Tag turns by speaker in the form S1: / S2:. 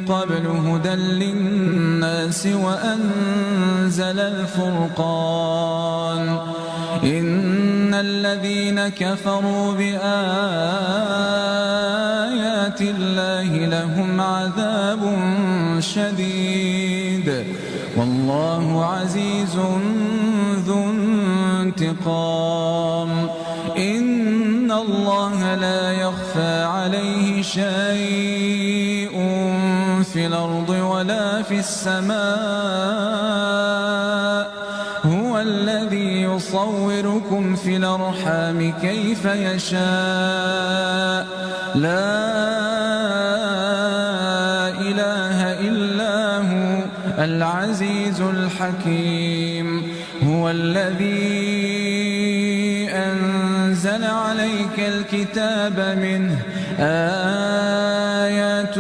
S1: قبل هدى للناس وأنزل الفرقان إن الذين كفروا بآيات الله لهم عذاب شديد والله عزيز ذو انتقام إن الله لا يخفى عليه شيء في الأرض ولا في السماء هو الذي يصوركم في الأرحام كيف يشاء لا إله إلا هو العزيز الحكيم هو الذي أنزل عليك الكتاب منه آيات